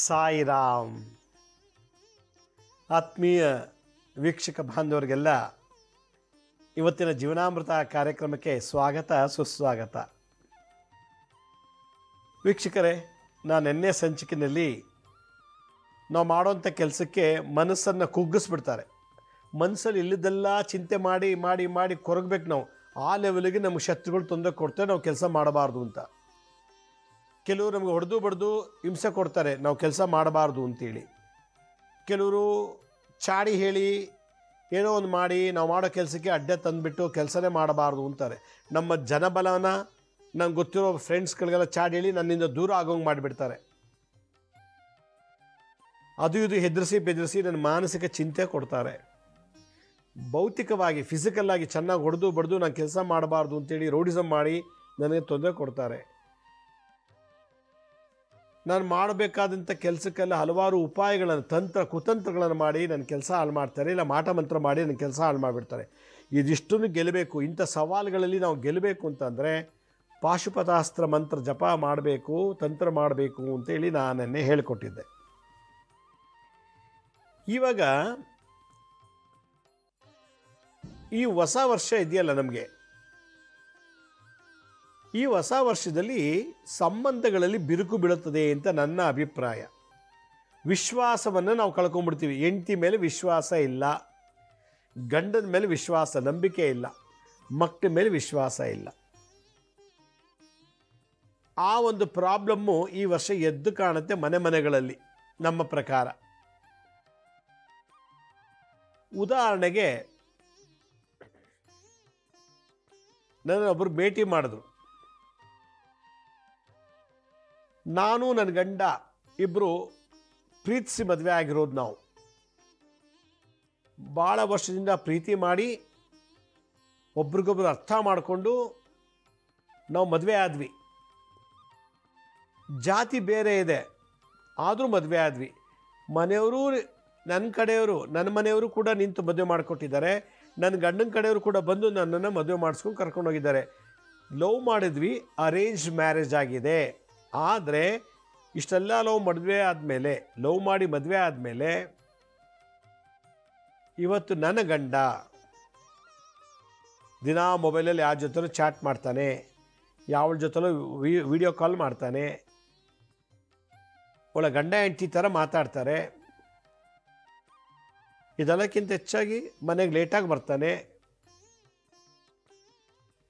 ಸಾಯಿರಾಮ್. ಆತ್ಮೀಯ ವೀಕ್ಷಕ ಬಾಂಧವರಿಗೆಲ್ಲ ಇವತ್ತಿನ ಜೀವನಾಮೃತ ಕಾರ್ಯಕ್ರಮಕ್ಕೆ ಸ್ವಾಗತ ಸುಸ್ವಾಗತ. ವೀಕ್ಷಕರೇ, ನಾನು ನಿನ್ನೆ ಸಂಚಿಕೆಯಲ್ಲಿ ನಾವು ಮಾಡೋಂಥ ಕೆಲಸಕ್ಕೆ ಮನಸ್ಸನ್ನು ಕುಗ್ಗಿಸ್ಬಿಡ್ತಾರೆ. ಮನಸ್ಸಲ್ಲಿ ಇಲ್ಲದೆಲ್ಲ ಚಿಂತೆ ಮಾಡಿ ಮಾಡಿ ಮಾಡಿ ಕೊರಗಬೇಕು. ನಾವು ಆ ಲೆವೆಲ್ಗೆ ನಮಗೆ ಶತ್ರುಗಳು ತೊಂದರೆ ಕೊಡ್ತೇವೆ, ನಾವು ಕೆಲಸ ಮಾಡಬಾರ್ದು ಅಂತ. ಕೆಲವರು ನಮಗೆ ಹೊಡೆದು ಬಡ್ದು ಹಿಂಸೆ ಕೊಡ್ತಾರೆ, ನಾವು ಕೆಲಸ ಮಾಡಬಾರ್ದು ಅಂತೇಳಿ. ಕೆಲವರು ಚಾಡಿ ಹೇಳಿ ಏನೋ ಒಂದು ಮಾಡಿ ನಾವು ಮಾಡೋ ಕೆಲಸಕ್ಕೆ ಅಡ್ಡ ತಂದುಬಿಟ್ಟು ಕೆಲಸನೇ ಮಾಡಬಾರ್ದು ಅಂತಾರೆ. ನಮ್ಮ ಜನಬಲನ ನಂಗೆ ಗೊತ್ತಿರೋ ಫ್ರೆಂಡ್ಸ್ಗಳಿಗೆಲ್ಲ ಚಾಡಿ ಹೇಳಿ ನನ್ನಿಂದ ದೂರ ಆಗೋಂಗೆ ಮಾಡಿಬಿಡ್ತಾರೆ. ಅದು ಇದು ಹೆದರಿಸಿ ಬೆದರಿಸಿ ನನ್ನ ಮಾನಸಿಕ ಚಿಂತೆ ಕೊಡ್ತಾರೆ. ಭೌತಿಕವಾಗಿ ಫಿಸಿಕಲ್ಲಾಗಿ ಚೆನ್ನಾಗಿ ಹೊಡೆದು ಬಡ್ದು ನಾನು ಕೆಲಸ ಮಾಡಬಾರ್ದು ಅಂತೇಳಿ ರೋಡಿಸಮ್ ಮಾಡಿ ನನಗೆ ತೊಂದರೆ ಕೊಡ್ತಾರೆ. ನಾನು ಮಾಡಬೇಕಾದಂಥ ಕೆಲಸಕ್ಕೆಲ್ಲ ಹಲವಾರು ಉಪಾಯಗಳನ್ನು ಕುತಂತ್ರಗಳನ್ನು ಮಾಡಿ ನನ್ನ ಕೆಲಸ ಹಾಳು ಮಾಡ್ತಾರೆ, ಇಲ್ಲ ಮಾಟ ಮಂತ್ರ ಮಾಡಿ ನನ್ನ ಕೆಲಸ ಹಾಳು ಮಾಡಿಬಿಡ್ತಾರೆ. ಇದಿಷ್ಟನ್ನು ಗೆಲ್ಲಬೇಕು. ಇಂಥ ಸವಾಲುಗಳಲ್ಲಿ ನಾವು ಗೆಲ್ಲಬೇಕು ಅಂತಂದರೆ ಪಾಶುಪತಾಸ್ತ್ರ ಮಂತ್ರ ಜಪ ಮಾಡಬೇಕು, ತಂತ್ರ ಮಾಡಬೇಕು ಅಂತೇಳಿ ನಾನೆನ್ನೆ ಹೇಳಿಕೊಟ್ಟಿದ್ದೆ. ಇವಾಗ ಈ ಹೊಸ ವರ್ಷ ಇದೆಯಲ್ಲ, ನಮಗೆ ಈ ಹೊಸ ವರ್ಷದಲ್ಲಿ ಸಂಬಂಧಗಳಲ್ಲಿ ಬಿರುಕು ಬೀಳುತ್ತದೆ ಅಂತ ನನ್ನ ಅಭಿಪ್ರಾಯ. ವಿಶ್ವಾಸವನ್ನು ನಾವು ಕಳ್ಕೊಂಡ್ಬಿಡ್ತೀವಿ. ಹೆಂಡತಿ ಮೇಲೆ ವಿಶ್ವಾಸ ಇಲ್ಲ, ಗಂಡನ ಮೇಲೆ ವಿಶ್ವಾಸ, ನಂಬಿಕೆ ಇಲ್ಲ, ಮಕ್ಕಳ ಮೇಲೆ ವಿಶ್ವಾಸ ಇಲ್ಲ. ಆ ಒಂದು ಪ್ರಾಬ್ಲಮ್ಮು ಈ ವರ್ಷ ಎದ್ದು ಕಾಣುತ್ತೆ ಮನೆಗಳಲ್ಲಿ ನಮ್ಮ ಪ್ರಕಾರ. ಉದಾಹರಣೆಗೆ, ನನ್ನೊಬ್ಬರು ಭೇಟಿ ಮಾಡಿದ್ರು. ನಾನು ನನ್ನ ಗಂಡ ಇಬ್ಬರು ಪ್ರೀತಿಸಿ ಮದುವೆ ಆಗಿರೋದು. ನಾವು ಭಾಳ ವರ್ಷದಿಂದ ಪ್ರೀತಿ ಮಾಡಿ ಒಬ್ರಿಗೊಬ್ರು ಅರ್ಥ ಮಾಡಿಕೊಂಡು ನಾವು ಮದುವೆ ಆದ್ವಿ. ಜಾತಿ ಬೇರೆ ಇದೆ, ಆದರೂ ಮದುವೆ ಆದ್ವಿ. ಮನೆಯವರು, ನನ್ನ ಮನೆಯವರು ಕೂಡ ನಿಂತು ಮದುವೆ ಮಾಡಿಕೊಟ್ಟಿದ್ದಾರೆ. ನನ್ನ ಗಂಡನ ಕಡೆಯವರು ಕೂಡ ಬಂದು ನನ್ನನ್ನು ಮದುವೆ ಮಾಡಿಸ್ಕೊಂಡು ಕರ್ಕೊಂಡೋಗಿದ್ದಾರೆ. ಲವ್ ಮಾಡಿದ್ವಿ, ಅರೇಂಜ್ ಮ್ಯಾರೇಜ್ ಆಗಿದೆ. ಆದರೆ ಇಷ್ಟೆಲ್ಲ ಲವ್ ಮಾಡಿ ಮದುವೆ ಆದಮೇಲೆ ಇವತ್ತು ನನ್ನ ಗಂಡ ದಿನ ಮೊಬೈಲಲ್ಲಿ ಯಾರ ಜೊತೆಲೂ ಚಾಟ್ ಮಾಡ್ತಾನೆ, ಯಾವಳ ಜೊತೆಲೂ ವಿಡಿಯೋ ಕಾಲ್ ಮಾಡ್ತಾನೆ, ಒಳ್ಳೆ ಗಂಡ ಹೆಂಡತಿ ಥರ ಮಾತಾಡ್ತಾರೆ. ಇದೆಲ್ಲಕ್ಕಿಂತ ಹೆಚ್ಚಾಗಿ ಮನೆಗೆ ಲೇಟಾಗಿ ಬರ್ತಾನೆ.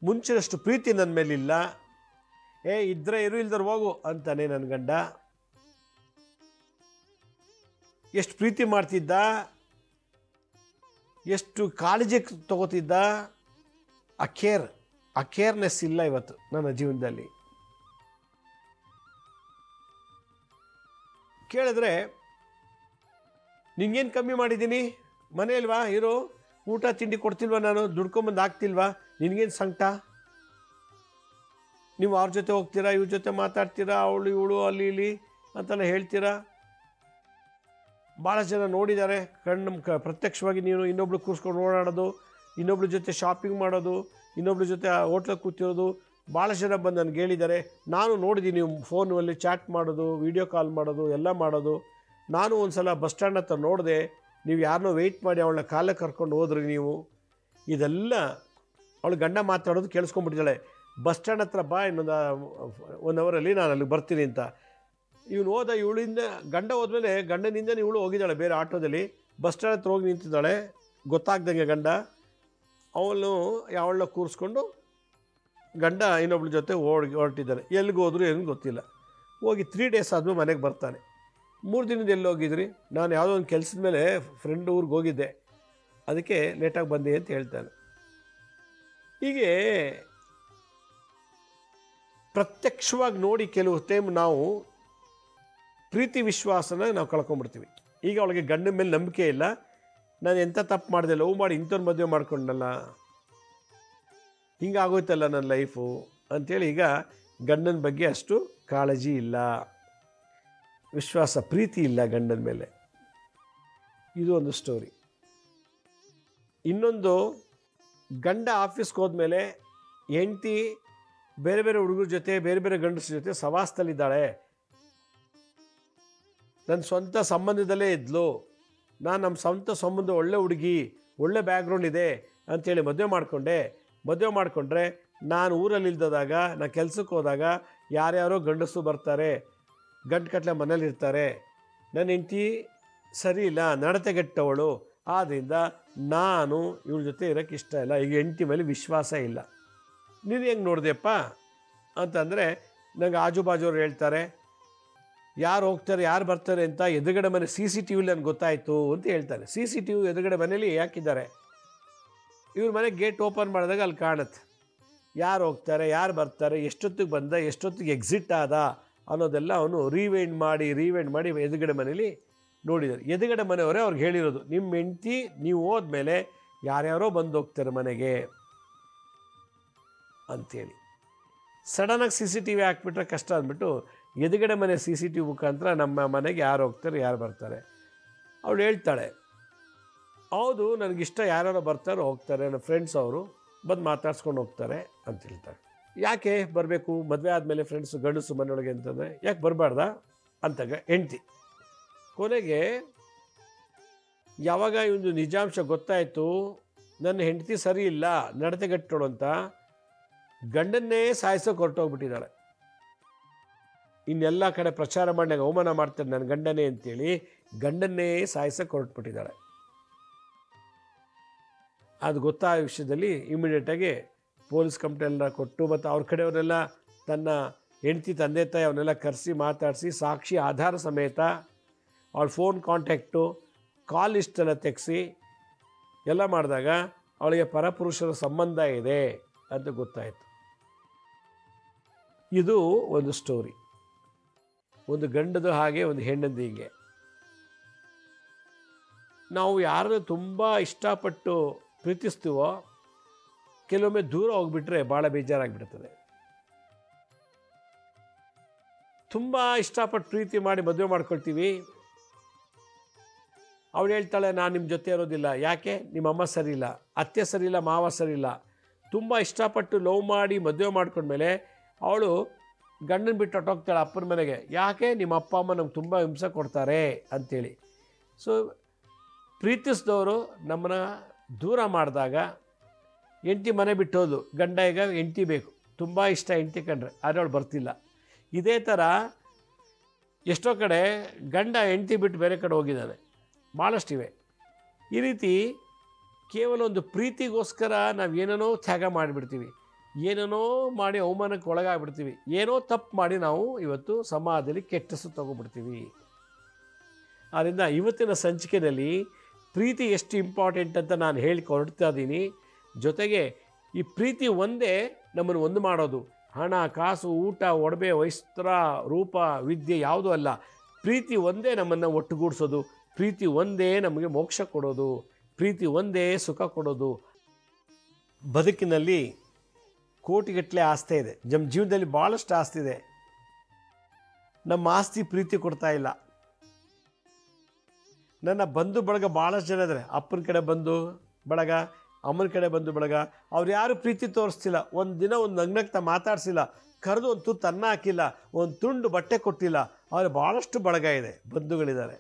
ಮುಂಚಿನಷ್ಟು ಪ್ರೀತಿ ನನ್ನ ಮೇಲಿಲ್ಲ. ಇದ್ರೆ ಇರು, ಇಲ್ದರು ಹೋಗು ಅಂತಾನೆ ನನ್ನ ಗಂಡ. ಎಷ್ಟು ಪ್ರೀತಿ ಮಾಡ್ತಿದ್ದ, ಎಷ್ಟು ಕಾಳಜಿ ತಗೋತಿದ್ದ. ಆ ಕೇರ್ನೆಸ್ ಇಲ್ಲ ಇವತ್ತು ನನ್ನ ಜೀವನದಲ್ಲಿ. ಕೇಳಿದ್ರೆ, ನಿಂಗೇನು ಕಮ್ಮಿ ಮಾಡಿದ್ದೀನಿ, ಮನೆಯಲ್ವಾ ಇರೋ, ಊಟ ತಿಂಡಿ ಕೊಡ್ತಿಲ್ವಾ, ನಾನು ದುಡ್ಕೊಂಬಂದು ಹಾಕ್ತಿಲ್ವಾ, ನಿನಗೇನು ಸಂಕಟ, ನೀವು ಅವ್ರ ಜೊತೆ ಹೋಗ್ತೀರಾ, ಇವ್ರ ಜೊತೆ ಮಾತಾಡ್ತೀರಾ, ಅವಳು ಇವಳು ಅಲ್ಲಿ ಇಲ್ಲಿ ಅಂತೆಲ್ಲ ಹೇಳ್ತೀರಾ. ಭಾಳ ಜನ ನೋಡಿದ್ದಾರೆ, ಪ್ರತ್ಯಕ್ಷವಾಗಿ ನೀನು ಇನ್ನೊಬ್ಳು ಕೂರಿಸ್ಕೊಂಡು ಓಡಾಡೋದು, ಇನ್ನೊಬ್ಳ ಜೊತೆ ಶಾಪಿಂಗ್ ಮಾಡೋದು, ಇನ್ನೊಬ್ಳ ಜೊತೆ ಹೋಟ್ಲಲ್ಲಿ ಕೂತಿರೋದು. ಭಾಳ ಜನ ಬಂದು ನನಗೆ ಹೇಳಿದ್ದಾರೆ. ನಾನು ನೋಡಿದ್ದೀನಿ, ನೀವು ಫೋನಲ್ಲಿ ಚಾಟ್ ಮಾಡೋದು, ವಿಡಿಯೋ ಕಾಲ್ ಮಾಡೋದು, ಎಲ್ಲ ಮಾಡೋದು. ನಾನು ಒಂದು ಸಲ ಬಸ್ ಸ್ಟ್ಯಾಂಡ್ ಹತ್ರ ನೋಡಿದೆ, ನೀವು ಯಾರನ್ನೋ ವೆಯ್ಟ್ ಮಾಡಿ ಅವಳನ್ನ ಕಾಲಕ್ಕೆ ಕರ್ಕೊಂಡು ಹೋದ್ರಿ ನೀವು. ಇದೆಲ್ಲ ಅವಳು ಗಂಡ ಮಾತಾಡೋದು ಕೇಳಿಸ್ಕೊಂಡ್ಬಿಟ್ಟಿದ್ದಾಳೆ. ಬಸ್ ಸ್ಟ್ಯಾಂಡ್ ಹತ್ರ ಬಾ, ಇನ್ನೊಂದು 1 ಅವರಲ್ಲಿ ನಾನು ಅಲ್ಲಿಗೆ ಬರ್ತೀನಿ ಅಂತ. ಇವನು ಹೋದ, ಇವಳಿಂದ ಗಂಡ ಹೋದ್ಮೇಲೆ ಗಂಡನಿಂದ ಇವಳು ಹೋಗಿದ್ದಾಳೆ ಬೇರೆ ಆಟೋದಲ್ಲಿ. ಬಸ್ ಸ್ಟ್ಯಾಂಡ್ ಹತ್ರ ಹೋಗಿ ನಿಂತಿದ್ದಾಳೆ, ಗೊತ್ತಾಗ್ದಂಗೆ ಗಂಡ. ಅವಳು ಯಾವಳನ್ನ ಕೂರಿಸ್ಕೊಂಡು ಗಂಡ ಇನ್ನೊಬ್ಳ ಜೊತೆ ಹೊರಟಿದ್ದಾನೆ. ಎಲ್ಲಿಗೆ ಹೋದ್ರು ಏನು ಗೊತ್ತಿಲ್ಲ. ಹೋಗಿ 3 ಡೇಸ್ ಆದಮೇಲೆ ಮನೆಗೆ ಬರ್ತಾನೆ. 3 ದಿನದ ಎಲ್ಲಿ ಹೋಗಿದ್ರಿ, ನಾನು ಯಾವುದೋ ಒಂದು ಕೆಲಸದ ಮೇಲೆ ಫ್ರೆಂಡ್ ಊರಿಗೆ ಹೋಗಿದ್ದೆ, ಅದಕ್ಕೆ ಲೇಟಾಗಿ ಬಂದೆ ಅಂತ ಹೇಳ್ತಾನೆ. ಹೀಗೆ ಪ್ರತ್ಯಕ್ಷವಾಗಿ ನೋಡಿ ಕೆಲವು ಟೈಮ್ ನಾವು ಪ್ರೀತಿ ವಿಶ್ವಾಸನ ನಾವು ಕಳ್ಕೊಂಡ್ಬಿಡ್ತೀವಿ. ಈಗ ಅವಳಿಗೆ ಗಂಡನ ಮೇಲೆ ನಂಬಿಕೆ ಇಲ್ಲ. ನಾನು ಎಂಥ ತಪ್ಪು ಮಾಡಿದೆ, ಲವ್ ಮಾಡಿ ಇಂಥವ್ರ ಮದುವೆ ಮಾಡ್ಕೊಂಡಲ್ಲ, ಹಿಂಗಾಗೋಯ್ತಲ್ಲ ನನ್ನ ಲೈಫು ಅಂಥೇಳಿ ಈಗ ಗಂಡನ ಬಗ್ಗೆ ಅಷ್ಟು ಕಾಳಜಿ ಇಲ್ಲ, ವಿಶ್ವಾಸ ಪ್ರೀತಿ ಇಲ್ಲ ಗಂಡನ ಮೇಲೆ. ಇದು ಒಂದು ಸ್ಟೋರಿ. ಇನ್ನೊಂದು, ಗಂಡ ಆಫೀಸ್ಗೆ ಹೋದ್ಮೇಲೆ ಹೆಂಡತಿ ಬೇರೆ ಬೇರೆ ಹುಡುಗರ ಜೊತೆ ಬೇರೆ ಬೇರೆ ಗಂಡಸ್ರ ಜೊತೆ ಸವಾಸದಲ್ಲಿದ್ದಾಳೆ. ನನ್ನ ಸ್ವಂತ ಸಂಬಂಧದಲ್ಲೇ ಇದ್ಲು, ನಾನು ನಮ್ಮ ಸ್ವಂತ ಸಂಬಂಧ ಒಳ್ಳೆ ಹುಡುಗಿ, ಒಳ್ಳೆ ಬ್ಯಾಕ್ಗ್ರೌಂಡ್ ಇದೆ ಅಂಥೇಳಿ ಮದುವೆ ಮಾಡಿಕೊಂಡ್ರೆ ನಾನು ಊರಲ್ಲಿ ಇಲ್ದಾಗ, ನಾನು ಕೆಲಸಕ್ಕೆ ಹೋದಾಗ ಯಾರ್ಯಾರೋ ಗಂಡಸು ಬರ್ತಾರೆ, ಗಂಟುಗಟ್ಟಲೆ ಮನೇಲಿರ್ತಾರೆ, ನನ್ನ ಹೆಂಡತಿ ಸರಿ ಇಲ್ಲ, ನಡತೆಗೆಟ್ಟವಳು, ಆದ್ದರಿಂದ ನಾನು ಇವಳ ಜೊತೆ ಇರೋಕ್ಕೆ ಇಷ್ಟ ಇಲ್ಲ, ಈಗ ಹೆಂಡತಿ ಮೇಲೆ ವಿಶ್ವಾಸ ಇಲ್ಲ. ನೀನು ಹೆಂಗೆ ನೋಡಿದೆಯಪ್ಪ ಅಂತಂದರೆ ನನಗೆ ಆಜುಬಾಜುವ್ರು ಹೇಳ್ತಾರೆ, ಯಾರು ಹೋಗ್ತಾರೆ ಯಾರು ಬರ್ತಾರೆ ಅಂತ ಎದುರುಗಡೆ ಮನೆ CCTV ನನಗೆ ಗೊತ್ತಾಯಿತು ಅಂತ ಹೇಳ್ತಾರೆ. CCTV ಎದುರುಗಡೆ ಮನೇಲಿ ಯಾಕಿದ್ದಾರೆ? ಇವ್ರ ಮನೆ ಗೇಟ್ ಓಪನ್ ಮಾಡಿದಾಗ ಅಲ್ಲಿ ಕಾಣುತ್ತೆ ಯಾರು ಹೋಗ್ತಾರೆ ಯಾರು ಬರ್ತಾರೆ, ಎಷ್ಟೊತ್ತಿಗೆ ಬಂದ, ಎಷ್ಟೊತ್ತಿಗೆ ಎಕ್ಸಿಟ್ ಆದ ಅನ್ನೋದೆಲ್ಲ ಅವನು ರೀವೈಂಡ್ ಮಾಡಿ ಎದುರುಗಡೆ ಮನೇಲಿ ನೋಡಿದ್ದಾರೆ. ಎದುರುಗಡೆ ಮನೆಯವರೇ ಅವ್ರಿಗೆ ಹೇಳಿರೋದು, ನಿಮ್ಮ ಹೆಂಡತಿ ನೀವು ಹೋದ್ಮೇಲೆ ಯಾರ್ಯಾರೋ ಬಂದು ಹೋಗ್ತಾರೆ ಮನೆಗೆ ಅಂಥೇಳಿ. ಸಡನ್ನಾಗಿ CCTV ಹಾಕ್ಬಿಟ್ರೆ ಕಷ್ಟ ಅಂದ್ಬಿಟ್ಟು ಎದುರುಗಡೆ ಮನೆ CCTV ಮುಖಾಂತರ ನಮ್ಮ ಮನೆಗೆ ಯಾರು ಹೋಗ್ತಾರೆ ಯಾರು ಬರ್ತಾರೆ. ಅವಳು ಹೇಳ್ತಾಳೆ, ಹೌದು ನನಗಿಷ್ಟ, ಯಾರ್ಯಾರೋ ಬರ್ತಾರೆ ಹೋಗ್ತಾರೆ, ನನ್ನ ಫ್ರೆಂಡ್ಸ್ ಅವರು ಬಂದು ಮಾತಾಡ್ಸ್ಕೊಂಡು ಹೋಗ್ತಾರೆ ಅಂತ ಹೇಳ್ತಾರೆ. ಯಾಕೆ ಬರಬೇಕು ಮದುವೆ ಆದಮೇಲೆ ಫ್ರೆಂಡ್ಸು ಗಂಡಸು ಮನೆಯೊಳಗೆ ಅಂತಂದರೆ ಯಾಕೆ ಬರಬಾರ್ದಾ ಅಂತಾಗ ಹೆಂಡ್ತಿ. ಕೊನೆಗೆ ಯಾವಾಗ ಒಂದು ನಿಜಾಂಶ ಗೊತ್ತಾಯಿತು, ನನ್ನ ಹೆಂಡತಿ ಸರಿ ಇಲ್ಲ, ನಡತೆಗೆಟ್ಟೋಳು ಅಂತ, ಗಂಡನ್ನೇ ಸಾಯಿಸೋಕೆ ಹೊರಟೋಗ್ಬಿಟ್ಟಿದ್ದಾಳೆ. ಇನ್ನೆಲ್ಲ ಕಡೆ ಪ್ರಚಾರ ಮಾಡಿದಾಗ ಅವಮಾನ ಮಾಡ್ತಾರೆ ನನ್ನ ಗಂಡನೇ ಅಂತೇಳಿ ಗಂಡನ್ನೇ ಸಾಯಿಸೋಕೆ ಹೊರಟ್ಬಿಟ್ಟಿದ್ದಾಳೆ. ಅದು ಗೊತ್ತಾದ ವಿಷಯದಲ್ಲಿ ಇಮಿಡಿಯೇಟಾಗಿ ಪೊಲೀಸ್ ಕಂಪ್ಲೇಂಟ್ ಎಲ್ಲ ಕೊಟ್ಟು, ಮತ್ತು ಅವ್ರ ಕಡೆಯವರೆಲ್ಲ ತನ್ನ ಹೆಂಡತಿ ತಂದೆ ತಾಯಿ ಅವನ್ನೆಲ್ಲ ಕರೆಸಿ ಮಾತಾಡಿಸಿ ಸಾಕ್ಷಿ ಆಧಾರ ಸಮೇತ ಅವಳ ಫೋನ್ ಕಾಂಟ್ಯಾಕ್ಟು ಕಾಲ್ ಲಿಸ್ಟೆಲ್ಲ ತೆಗೆಸಿ ಎಲ್ಲ ಮಾಡಿದಾಗ ಅವಳಿಗೆ ಪರಪುರುಷರ ಸಂಬಂಧ ಇದೆ ಅಂತ ಗೊತ್ತಾಯಿತು. ಇದು ಒಂದು ಸ್ಟೋರಿ, ಒಂದು ಗಂಡದು ಹಾಗೆ ಒಂದು ಹೆಣ್ಣದ್ದು ಹೀಗೆ. ನಾವು ಯಾರನ್ನು ತುಂಬ ಇಷ್ಟಪಟ್ಟು ಪ್ರೀತಿಸ್ತೀವೋ ಕೆಲವೊಮ್ಮೆ ದೂರ ಹೋಗ್ಬಿಟ್ರೆ ಭಾಳ ಬೇಜಾರಾಗಿಬಿಡ್ತದೆ. ತುಂಬ ಇಷ್ಟಪಟ್ಟು ಪ್ರೀತಿ ಮಾಡಿ ಮದುವೆ ಮಾಡ್ಕೊಳ್ತೀವಿ, ಅವಳು ಹೇಳ್ತಾಳೆ ನಾನು ನಿಮ್ಮ ಜೊತೆ ಇರೋದಿಲ್ಲ. ಯಾಕೆ? ನಿಮ್ಮಮ್ಮ ಸರಿ ಇಲ್ಲ, ಅತ್ತೆ ಸರಿ ಇಲ್ಲ, ಮಾವ ಸರಿ ಇಲ್ಲ. ತುಂಬ ಇಷ್ಟಪಟ್ಟು ಲವ್ ಮಾಡಿ ಮದುವೆ ಮಾಡ್ಕೊಂಡ್ಮೇಲೆ ಅವಳು ಗಂಡನ ಬಿಟ್ಟು ಹೊಟ್ಟೋಗ್ತಾಳೆ ಅಪ್ಪನ ಮನೆಗೆ. ಯಾಕೆ? ನಿಮ್ಮ ಅಪ್ಪ ಅಮ್ಮ ನಮ್ಗೆ ತುಂಬ ಹಿಂಸೆ ಕೊಡ್ತಾರೆ ಅಂಥೇಳಿ. ಸೊ ಪ್ರೀತಿಸಿದವರು ನಮ್ಮನ್ನು ದೂರ ಮಾಡಿದಾಗ ಹೆಂಡತಿ ಮನೆ ಬಿಟ್ಟು ಹೋದ್ಲು, ಗಂಡ ಈಗ ಹೆಂಡತಿ ಬೇಕು, ತುಂಬ ಇಷ್ಟ ಹೆಂಡತಿ ಕಂಡ್ರೆ, ಆದರೆ ಅವಳು ಬರ್ತಿಲ್ಲ. ಇದೇ ಥರ ಎಷ್ಟೋ ಕಡೆ ಗಂಡ ಹೆಂಡತಿ ಬಿಟ್ಟು ಬೇರೆ ಕಡೆ ಹೋಗಿದ್ದಾನೆ, ಭಾಳಷ್ಟಿವೆ. ಈ ರೀತಿ ಕೇವಲ ಒಂದು ಪ್ರೀತಿಗೋಸ್ಕರ ನಾವು ಏನೇನೋ ತ್ಯಾಗ ಮಾಡಿಬಿಡ್ತೀವಿ, ಏನೇನೋ ಮಾಡಿ ಅವಮಾನಕ್ಕೆ ಒಳಗಾಗ್ಬಿಡ್ತೀವಿ, ಏನೋ ತಪ್ಪು ಮಾಡಿ ನಾವು ಇವತ್ತು ಸಮಾಜದಲ್ಲಿ ಕೆಟ್ಟ ಹೆಸರು ತಗೊಬಿಡ್ತೀವಿ. ಆದ್ದರಿಂದ ಇವತ್ತಿನ ಸಂಚಿಕೆಯಲ್ಲಿ ಪ್ರೀತಿ ಎಷ್ಟು ಇಂಪಾರ್ಟೆಂಟ್ ಅಂತ ನಾನು ಹೇಳಿ ಹೊರಡ್ತಾ ಇದ್ದೀನಿ. ಜೊತೆಗೆ ಈ ಪ್ರೀತಿ ಒಂದೇ ನಮ್ಮನ್ನು ಒಂದು ಮಾಡೋದು, ಹಣ ಕಾಸು ಊಟ ಒಡವೆ ವಸ್ತ್ರ ರೂಪ ವಿದ್ಯೆ ಯಾವುದೂ ಅಲ್ಲ. ಪ್ರೀತಿ ಒಂದೇ ನಮ್ಮನ್ನು ಒಟ್ಟುಗೂಡಿಸೋದು, ಪ್ರೀತಿ ಒಂದೇ ನಮಗೆ ಮೋಕ್ಷ ಕೊಡೋದು, ಪ್ರೀತಿ ಒಂದೇ ಸುಖ ಕೊಡೋದು. ಬದುಕಿನಲ್ಲಿ ಕೋಟಿಗಟ್ಟಲೆ ಆಸ್ತಿ ಇದೆ, ನಮ್ಮ ಜೀವನದಲ್ಲಿ ಭಾಳಷ್ಟು ಆಸ್ತಿ ಇದೆ, ನಮ್ಮ ಆಸ್ತಿ ಪ್ರೀತಿ ಕೊಡ್ತಾ ಇಲ್ಲ. ನನ್ನ ಬಂಧು ಬಳಗ ಭಾಳಷ್ಟು ಜನ ಇದ್ದಾರೆ, ಅಪ್ಪನ ಕಡೆ ಬಂಧು ಬಳಗ, ಅಮ್ಮನ ಕಡೆ ಬಂಧು ಬಳಗ, ಅವ್ರು ಯಾರು ಪ್ರೀತಿ ತೋರಿಸ್ತಿಲ್ಲ, ಒಂದು ದಿನ ಒಂದು ನಗ್ನಗ್ತಾ ಮಾತಾಡಿಸಿಲ್ಲ, ಕರೆದು ಒಂದು ತುತ್ತು ಅನ್ನ ಹಾಕಿಲ್ಲ, ಒಂದು ತುಂಡು ಬಟ್ಟೆ ಕೊಟ್ಟಿಲ್ಲ. ಅವ್ರು ಭಾಳಷ್ಟು ಬಳಗ ಇದೆ, ಬಂಧುಗಳಿದ್ದಾರೆ.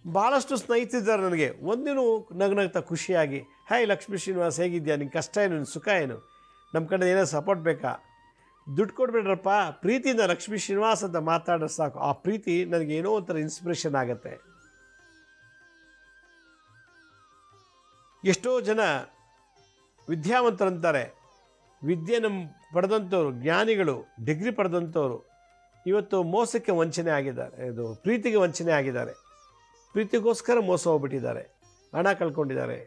ಭಾಳಷ್ಟು ಸ್ನೇಹಿತರಿದ್ದಾರೆ ನನಗೆ, ಒಂದಿನೂ ನಗ್ನಗ್ತಾ ಖುಷಿಯಾಗಿ, ಹಾಯ್ ಲಕ್ಷ್ಮೀ ಶ್ರೀನಿವಾಸ್ ಹೇಗಿದ್ಯಾ, ನಿನ್ನ ಕಷ್ಟ ಏನು, ನಿನ್ನ ಸುಖ ಏನು, ನಮ್ಮ ಕಡೆ ಏನೋ ಸಪೋರ್ಟ್ ಬೇಕಾ, ದುಡ್ಡು ಕೊಡ್ಬೇಡ್ರಪ್ಪ, ಪ್ರೀತಿಯಿಂದ ಲಕ್ಷ್ಮೀ ಶ್ರೀನಿವಾಸ್ ಅಂತ ಮಾತಾಡೋ ಸಾಕು. ಆ ಪ್ರೀತಿ ನನಗೇನೋ ಒಂಥರ ಇನ್ಸ್ಪಿರೇಷನ್ ಆಗುತ್ತೆ. ಎಷ್ಟೋ ಜನ ವಿದ್ಯಾವಂತರಂತಾರೆ, ವಿದ್ಯೆ ನಮ್ಮ ಪಡೆದಂಥವ್ರು, ಜ್ಞಾನಿಗಳು, ಡಿಗ್ರಿ ಪಡೆದಂಥವ್ರು ಇವತ್ತು ಮೋಸಕ್ಕೆ ವಂಚನೆ ಆಗಿದ್ದಾರೆ, ಇದು ಪ್ರೀತಿಗೆ ವಂಚನೆ ಆಗಿದ್ದಾರೆ. ಪ್ರೀತಿಗೋಸ್ಕರ ಮೋಸ ಹೋಗ್ಬಿಟ್ಟಿದ್ದಾರೆ, ಹಣ ಕಳ್ಕೊಂಡಿದ್ದಾರೆ,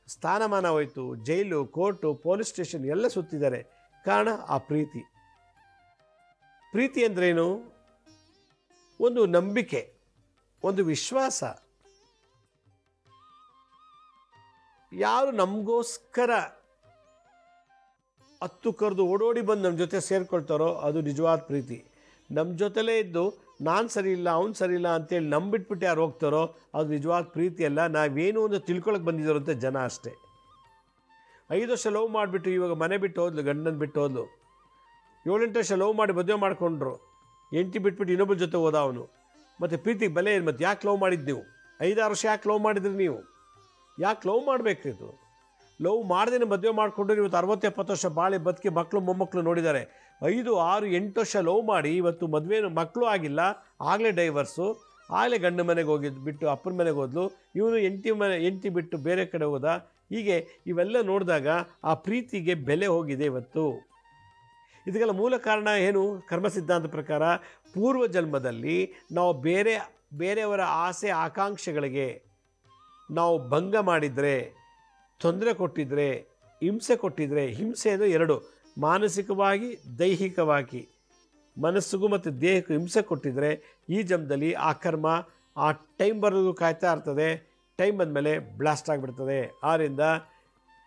ಸ್ಥಾನಮಾನ ಹೋಯಿತು, ಜೈಲು, ಕೋರ್ಟು, ಪೊಲೀಸ್ ಸ್ಟೇಷನ್ ಎಲ್ಲ ಸುತ್ತಿದ್ದಾರೆ. ಕಾರಣ ಆ ಪ್ರೀತಿ. ಪ್ರೀತಿ ಅಂದ್ರೇನು? ಒಂದು ನಂಬಿಕೆ, ಒಂದು ವಿಶ್ವಾಸ. ಯಾರು ನಮಗೋಸ್ಕರ ಹತ್ತು ಕರೆದು ಓಡೋಡಿ ಬಂದು ನಮ್ಮ ಜೊತೆ ಸೇರಿಕೊಳ್ತಾರೋ ಅದು ನಿಜವಾದ ಪ್ರೀತಿ. ನಮ್ಮ ಜೊತೆಲೇ ಇದ್ದು ನಾನು ಸರಿ ಇಲ್ಲ ಅವ್ನು ಸರಿ ಇಲ್ಲ ಅಂತೇಳಿ ನಂಬಿಟ್ಬಿಟ್ಟು ಯಾರು ಹೋಗ್ತಾರೋ ಅದು ನಿಜವಾದ ಪ್ರೀತಿ ಅಲ್ಲ. ನಾವೇನು ಒಂದು ತಿಳ್ಕೊಳಕ್ಕೆ ಬಂದಿದ್ದಾರೋ ಅಂತ ಜನ ಅಷ್ಟೇ. 5 ವರ್ಷ ಲವ್ ಮಾಡಿಬಿಟ್ಟು ಇವಾಗ ಮನೆ ಬಿಟ್ಟು ಹೋದ್ಲು, ಗಂಡನ ಬಿಟ್ಟು ಹೋದ್ಲು. 7-8 ವರ್ಷ ಲವ್ ಮಾಡಿ ಮದುವೆ ಮಾಡಿಕೊಂಡ್ರು. ಹೆಂಡತಿ ಬಿಟ್ಬಿಟ್ಟು ಇನ್ನೊಬ್ಬರ ಜೊತೆ ಹೋದ ಅವನು. ಮತ್ತು ಪ್ರೀತಿಗೆ ಬೆಲೆ ಏನು? ಮತ್ತು ಯಾಕೆ ಲವ್ ಮಾಡಿದ್ದು ನೀವು? 5-6 ವರ್ಷ ಯಾಕೆ ಲವ್ ಮಾಡಿದ್ರಿ ನೀವು? ಯಾಕೆ ಲವ್ ಮಾಡಬೇಕಿತ್ತು? ಲವ್ ಮಾಡ್ದೇ ಮದುವೆ ಮಾಡಿಕೊಂಡು ಇವತ್ತು 60-70 ವರ್ಷ ಬಾಳೆ ಬದುಕಿ ಮಕ್ಕಳು ಮೊಮ್ಮಕ್ಕಳು ನೋಡಿದ್ದಾರೆ. 5, 6, 8 ವರ್ಷ ಲವ್ ಮಾಡಿ ಇವತ್ತು ಮದುವೆ ಮಕ್ಕಳು ಆಗಿಲ್ಲ, ಆಗಲೇ ಡೈವರ್ಸು, ಆಗಲೇ ಗಂಡ ಮನೆಗೆ ಹೋಗಿದ್ದು ಬಿಟ್ಟು ಅಪ್ಪನ ಮನೆಗೆ ಹೋದ್ಲು, ಇವನು ಹೆಂಡತಿ ಬಿಟ್ಟು ಬೇರೆ ಕಡೆ ಹೋದ. ಹೀಗೆ ಇವೆಲ್ಲ ನೋಡಿದಾಗ ಆ ಪ್ರೀತಿಗೆ ಬೆಲೆ ಹೋಗಿದೆ ಇವತ್ತು. ಇದಕ್ಕೆಲ್ಲ ಮೂಲ ಕಾರಣ ಏನು? ಕರ್ಮ ಸಿದ್ಧಾಂತ ಪ್ರಕಾರ ಪೂರ್ವ ಜನ್ಮದಲ್ಲಿ ನಾವು ಬೇರೆಯವರ ಆಸೆ ಆಕಾಂಕ್ಷೆಗಳಿಗೆ ನಾವು ಭಂಗ ಮಾಡಿದರೆ, ತೊಂದರೆ ಕೊಟ್ಟಿದ್ರೆ, ಹಿಂಸೆ ಕೊಟ್ಟಿದ್ರೆ, ಹಿಂಸೆ ಅಂದರೆ 2, ಮಾನಸಿಕವಾಗಿ ದೈಹಿಕವಾಗಿ, ಮನಸ್ಸಿಗೂ ಮತ್ತು ದೇಹಕ್ಕೂ ಹಿಂಸೆ ಕೊಟ್ಟಿದ್ರೆ ಈ ಜನ್ಮದಲ್ಲಿ ಆ ಕರ್ಮ ಆ ಟೈಮ್ ಬರೋದು ಕಾಯ್ತಾ ಇರ್ತದೆ. ಟೈಮ್ ಬಂದಮೇಲೆ ಬ್ಲಾಸ್ಟ್ ಆಗಿಬಿಡ್ತದೆ. ಆದ್ದರಿಂದ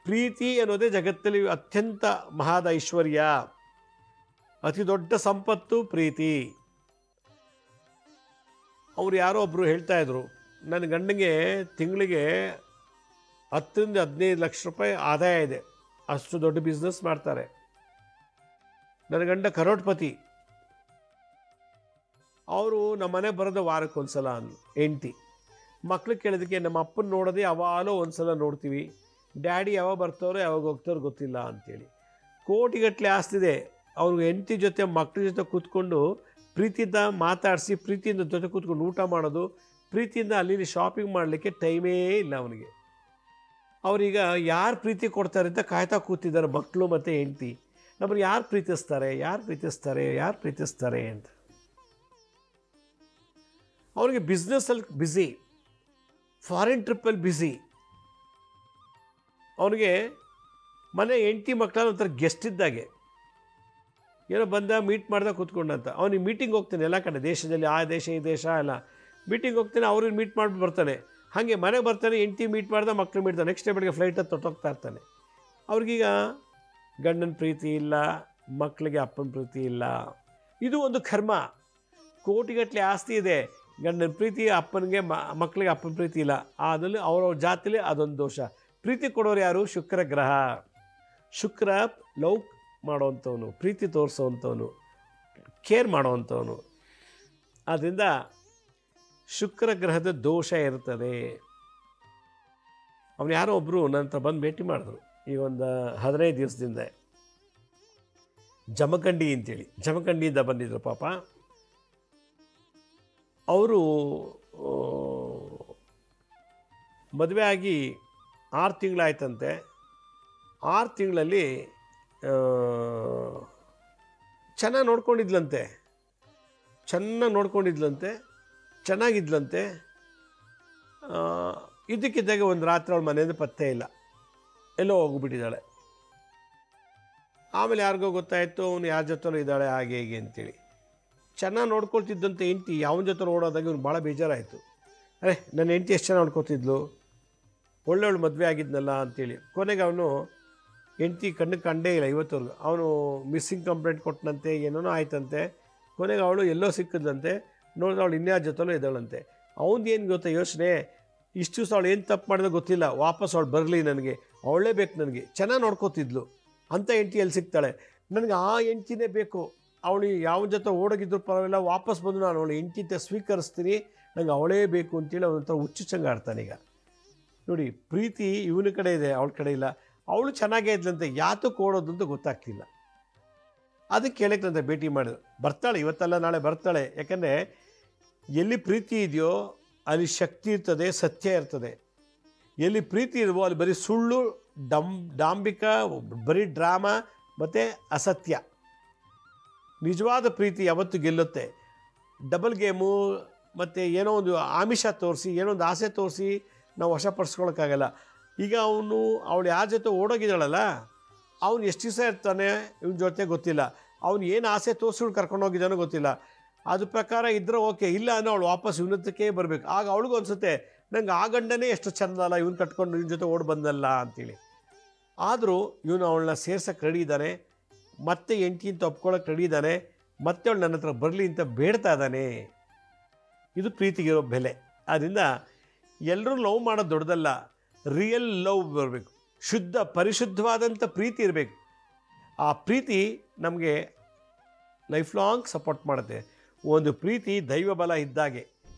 ಪ್ರೀತಿ ಅನ್ನೋದೇ ಜಗತ್ತಲ್ಲಿ ಅತ್ಯಂತ ಮಹಾದ ಐಶ್ವರ್ಯ, ಅತಿ ದೊಡ್ಡ ಸಂಪತ್ತು ಪ್ರೀತಿ. ಅವ್ರು ಯಾರೋ ಒಬ್ಬರು ಹೇಳ್ತಾ ಇದ್ರು, ನನ್ನ ಗಂಡನಿಗೆ ತಿಂಗಳಿಗೆ 10-15 ಲಕ್ಷ ರೂಪಾಯಿ ಆದಾಯ ಇದೆ, ಅಷ್ಟು ದೊಡ್ಡ ಬಿಸ್ನೆಸ್ ಮಾಡ್ತಾರೆ. ನನ್ನ ಗಂಡ ಕರೋಡ್ಪತಿ. ಅವರು ನಮ್ಮ ಮನೆ ಬರೋದು ವಾರಕ್ಕೊಂದ್ಸಲ ಅಂದರು. ಹೆಂಡ್ತಿ ಮಕ್ಳು ಕೇಳೋದಕ್ಕೆ ನಮ್ಮ ಅಪ್ಪನ ನೋಡೋದೇ ಯಾವಾಗಲೂ ಒಂದ್ಸಲ ನೋಡ್ತೀವಿ, ಡ್ಯಾಡಿ ಯಾವಾಗ ಬರ್ತಾರೋ ಯಾವಾಗ ಹೋಗ್ತಾರೋ ಗೊತ್ತಿಲ್ಲ ಅಂಥೇಳಿ. ಕೋಟಿಗಟ್ಟಲೆ ಆಸ್ತಿದೆ. ಅವ್ರಿಗೆ ಹೆಂಡತಿ ಜೊತೆ ಮಕ್ಳ ಜೊತೆ ಕೂತ್ಕೊಂಡು ಪ್ರೀತಿಯಿಂದ ಮಾತಾಡಿಸಿ, ಪ್ರೀತಿಯಿಂದ ಜೊತೆ ಕೂತ್ಕೊಂಡು ಊಟ ಮಾಡೋದು, ಪ್ರೀತಿಯಿಂದ ಅಲ್ಲಿ ಶಾಪಿಂಗ್ ಮಾಡಲಿಕ್ಕೆ ಟೈಮೇ ಇಲ್ಲ ಅವನಿಗೆ. ಅವರೀಗ ಯಾರು ಪ್ರೀತಿ ಕೊಡ್ತಾರೆ ಅಂತ ಕಾಯ್ತಾ ಕೂತಿದ್ದಾರೆ ಮಕ್ಕಳು ಮತ್ತು ಹೆಂಡತಿ. ನಮ್ಮನ್ನು ಯಾರು ಪ್ರೀತಿಸ್ತಾರೆ ಅಂತ. ಅವನಿಗೆ ಬಿಸ್ನೆಸ್ಸಲ್ಲಿ ಬ್ಯುಸಿ, ಫಾರಿನ್ ಟ್ರಿಪ್ಪಲ್ಲಿ ಬ್ಯುಸಿ. ಅವನಿಗೆ ಮನೆ ಹೆಂಡತಿ ಮಕ್ಕಳನ್ನ ಒಂಥರ ಗೆಸ್ಟ್ ಇದ್ದಾಗೆ, ಏನೋ ಬಂದ ಮೀಟ್ ಮಾಡ್ದೆ ಕೂತ್ಕೊಂಡಂತ. ಅವನಿಗೆ ಮೀಟಿಂಗ್ ಹೋಗ್ತಾನೆ ಎಲ್ಲ ಕಡೆ, ದೇಶದಲ್ಲಿ ಆ ದೇಶ ಈ ದೇಶ ಎಲ್ಲ ಮೀಟಿಂಗ್ ಹೋಗ್ತಾನೆ, ಅವ್ರಿಗೆ ಮೀಟ್ ಮಾಡಿ ಬರ್ತಾನೆ. ಹಾಗೆ ಮನೆಗೆ ಬರ್ತಾನೆ, ಹೆಂಡತಿ ಮೀಟ್ ಮಾಡ್ದೆ, ಮಕ್ಕಳು ಮೀಟ್ದೆ, ನೆಕ್ಸ್ಟ್ ಡೇ ಬೆಳಗ್ಗೆ ಫ್ಲೈಟಲ್ಲಿ ತೊಟ್ಟೋಗ್ತಾ ಇರ್ತಾನೆ. ಅವ್ರಿಗೀಗ ಗಂಡನ ಪ್ರೀತಿ ಇಲ್ಲ, ಮಕ್ಕಳಿಗೆ ಅಪ್ಪನ ಪ್ರೀತಿ ಇಲ್ಲ. ಇದು ಒಂದು ಕರ್ಮ. ಕೋಟಿಗಟ್ಟಲೆ ಆಸ್ತಿ ಇದೆ, ಗಂಡನ ಪ್ರೀತಿ, ಅಪ್ಪನಿಗೆ ಮಕ್ಕಳಿಗೆ ಅಪ್ಪನ ಪ್ರೀತಿ ಇಲ್ಲ. ಅದರಲ್ಲಿ ಅವ್ರವ್ರ ಜಾತಿಲಿ ಅದೊಂದು ದೋಷ. ಪ್ರೀತಿ ಕೊಡೋರು ಯಾರು? ಶುಕ್ರ ಗ್ರಹ. ಶುಕ್ರ ಲವ್ ಮಾಡೋವಂಥವನು, ಪ್ರೀತಿ ತೋರಿಸೋವಂಥವನು, ಕೇರ್ ಮಾಡೋವಂಥವನು. ಆದ್ದರಿಂದ ಶುಕ್ರ ಗ್ರಹದ ದೋಷ ಇರ್ತದೆ. ಅವನು ಯಾರೋ ಒಬ್ಬರು ನನ್ನ ಹತ್ರ ಬಂದು ಭೇಟಿ ಮಾಡಿದ್ರು ಈಗ ಒಂದು 15 ದಿವಸದಿಂದ. ಜಮಖಂಡಿ ಅಂತೇಳಿ, ಜಮಖಂಡಿಯಿಂದ ಬಂದಿದ್ರು ಪಾಪ. ಅವರು ಮದುವೆ ಆಗಿ 6 ತಿಂಗಳಾಯ್ತಂತೆ. 6 ತಿಂಗಳಲ್ಲಿ ಚೆನ್ನಾಗಿ ನೋಡ್ಕೊಂಡಿದ್ಲಂತೆ, ಚೆನ್ನಾಗಿದ್ಲಂತೆ. ಇದಕ್ಕಿದ್ದಾಗ ಒಂದು ರಾತ್ರಿ ಅವಳ ಮನೆಯಿಂದ ಪತ್ತೆ ಇಲ್ಲ, ಎಲ್ಲೋ ಹೋಗ್ಬಿಟ್ಟಿದ್ದಾಳೆ. ಆಮೇಲೆ ಯಾರಿಗೋ ಗೊತ್ತಾಯಿತು ಅವನು ಯಾರ ಜೊತೆಲೂ ಇದ್ದಾಳೆ ಹಾಗೆ ಹೀಗೆ ಅಂತೇಳಿ. ಚೆನ್ನಾಗಿ ನೋಡ್ಕೊಳ್ತಿದ್ದಂತೆ ಹೆಂಡ್ತಿ ಯಾವನ ಜೊತೆ ಓಡೋದಾಗ ಇವ್ನು ಭಾಳ ಬೇಜಾರಾಯಿತು. ನನ್ನ ಹೆಂಡ್ತಿ ಎಷ್ಟು ಚೆನ್ನಾಗಿ ನೋಡ್ಕೊತಿದ್ಲು, ಒಳ್ಳೆಯವಳು ಮದುವೆ ಆಗಿದ್ನಲ್ಲ ಅಂತೇಳಿ. ಕೊನೆಗೆ ಅವನು ಹೆಂಡ್ತಿ ಕಣ್ಣಿಗೆ ಕಂಡೇ ಇಲ್ಲ ಇವತ್ತವರೆಗೂ. ಅವನು ಮಿಸ್ಸಿಂಗ್ ಕಂಪ್ಲೇಂಟ್ ಕೊಟ್ಟನಂತೆ, ಏನೇನೋ ಆಯ್ತಂತೆ. ಕೊನೆಗೆ ಅವಳು ಎಲ್ಲೋ ಸಿಕ್ಕಿದ್ದಂತೆ, ನೋಡಿದ್ರೆ ಅವಳು ಇನ್ಯಾರ ಜೊತೆಲೂ ಇದ್ದಾಳಂತೆ. ಅವನದು ಏನು ಗೊತ್ತಾ ಯೋಚನೆ, ಇಷ್ಟು ದಿವಸ ಅವಳು ಏನು ತಪ್ಪು ಮಾಡಿದ್ರೆ ಗೊತ್ತಿಲ್ಲ, ವಾಪಸ್ ಅವಳು ಬರಲಿ, ನನಗೆ ಅವಳೇ ಬೇಕು, ನನಗೆ ಚೆನ್ನಾಗಿ ನೋಡ್ಕೋತಿದ್ಲು ಅಂಥ ಹೆಂಡ್ತಿ ಎಲ್ಲಿ ಸಿಗ್ತಾಳೆ? ನನಗೆ ಆ ಹೆಂಡ್ತಿನೇ ಬೇಕು. ಅವಳು ಯಾವ ಜೊತೆ ಓಡೋಗಿದ್ರು ಪರವಾಗಿಲ್ಲ, ವಾಪಸ್ ಬಂದು ನಾನು ಅವಳು ಹೆಂಡ್ತಿ ಸ್ವೀಕರಿಸ್ತೀನಿ, ನನಗೆ ಅವಳೇ ಬೇಕು ಅಂತೇಳಿ ಅವನಂತ ಹುಚ್ಚುಚ್ಚಂಗೆ ಆಡ್ತಾನೀಗ. ನೋಡಿ, ಪ್ರೀತಿ ಇವನ ಕಡೆ ಇದೆ, ಅವಳ ಕಡೆ ಇಲ್ಲ. ಅವಳು ಚೆನ್ನಾಗೇ ಇದ್ಲಂತೆ, ಯಾತಕ್ಕೆ ಓಡೋದು ಅಂತ ಗೊತ್ತಾಗ್ತಿಲ್ಲ. ಅದಕ್ಕೆ ಕೇಳಕ್ಕೆ ಭೇಟಿ ಮಾಡಿದ್ರು. ಬರ್ತಾಳೆ, ಇವತ್ತಲ್ಲ ನಾಳೆ ಬರ್ತಾಳೆ. ಯಾಕಂದರೆ ಎಲ್ಲಿ ಪ್ರೀತಿ ಇದೆಯೋ ಅಲ್ಲಿ ಶಕ್ತಿ ಇರ್ತದೆ, ಸತ್ಯ ಇರ್ತದೆ. ಎಲ್ಲಿ ಪ್ರೀತಿ ಇರುವೋ ಅಲ್ಲಿ ಬರೀ ಸುಳ್ಳು, ಡಾಂಬಿಕ, ಬರೀ ಡ್ರಾಮಾ ಮತ್ತು ಅಸತ್ಯ. ನಿಜವಾದ ಪ್ರೀತಿ ಯಾವತ್ತೂ ಗೆಲ್ಲುತ್ತೆ. ಡಬಲ್ ಗೇಮು ಮತ್ತು ಏನೋ ಒಂದು ಆಮಿಷ ತೋರಿಸಿ, ಏನೋ ಒಂದು ಆಸೆ ತೋರಿಸಿ ನಾವು ವಶಪಡಿಸ್ಕೊಳಕ್ಕಾಗಲ್ಲ. ಈಗ ಅವಳು ಯಾರ ಜೊತೆ ಓಡೋಗಿದ್ದಾಳಲ್ಲ, ಅವನು ಎಷ್ಟು ದಿವಸ ಇರ್ತಾನೆ ಇವನ ಜೊತೆ ಗೊತ್ತಿಲ್ಲ. ಅವನು ಏನು ಆಸೆ ತೋರಿಸಿ ಕರ್ಕೊಂಡು ಹೋಗಿದ್ದಾನೋ ಗೊತ್ತಿಲ್ಲ. ಅದ್ರ ಪ್ರಕಾರ ಇದ್ದರೆ ಓಕೆ, ಇಲ್ಲ ಅಂದರೆ ಅವಳು ವಾಪಸ್ ಇವನತ್ತಕ್ಕೆ ಬರಬೇಕು. ಆಗ ಅವಳಿಗೂ ಅನಿಸುತ್ತೆ, ನಂಗೆ ಆ ಗಂಡನೇ ಎಷ್ಟು ಚೆಂದ ಅಲ್ಲ, ಇವನು ಕಟ್ಕೊಂಡು ಇವನ ಜೊತೆ ಓಡಿ ಬಂದಲ್ಲ ಅಂತೇಳಿ. ಆದರೂ ಇವನು ಅವಳನ್ನ ಸೇರ್ಸೋಕ್ಕೆ ರೆಡಿ ಇದ್ದಾನೆ, ಮತ್ತೆ ಹೆಂಡ್ತಿ ಅಂತ ಒಪ್ಕೊಳ್ಳೋಕೆ ರೆಡಿ ಇದ್ದಾನೆ, ಮತ್ತೆ ಅವಳು ನನ್ನ ಹತ್ರ ಬರಲಿ ಅಂತ ಬೇಡ್ತಾ ಇದ್ದಾನೆ. ಇದು ಪ್ರೀತಿಗಿರೋ ಬೆಲೆ. ಆದ್ದರಿಂದ ಎಲ್ಲರೂ ಲವ್ ಮಾಡೋದು ದೊಡ್ಡದಲ್ಲ, ರಿಯಲ್ ಲವ್ ಬರಬೇಕು, ಶುದ್ಧ ಪರಿಶುದ್ಧವಾದಂಥ ಪ್ರೀತಿ ಇರಬೇಕು. ಆ ಪ್ರೀತಿ ನಮಗೆ ಲೈಫ್ ಲಾಂಗ್ ಸಪೋರ್ಟ್ ಮಾಡುತ್ತೆ. ಒಂದು ಪ್ರೀತಿ ದೈವ ಬಲ ಇದ್ದಾಗೆ.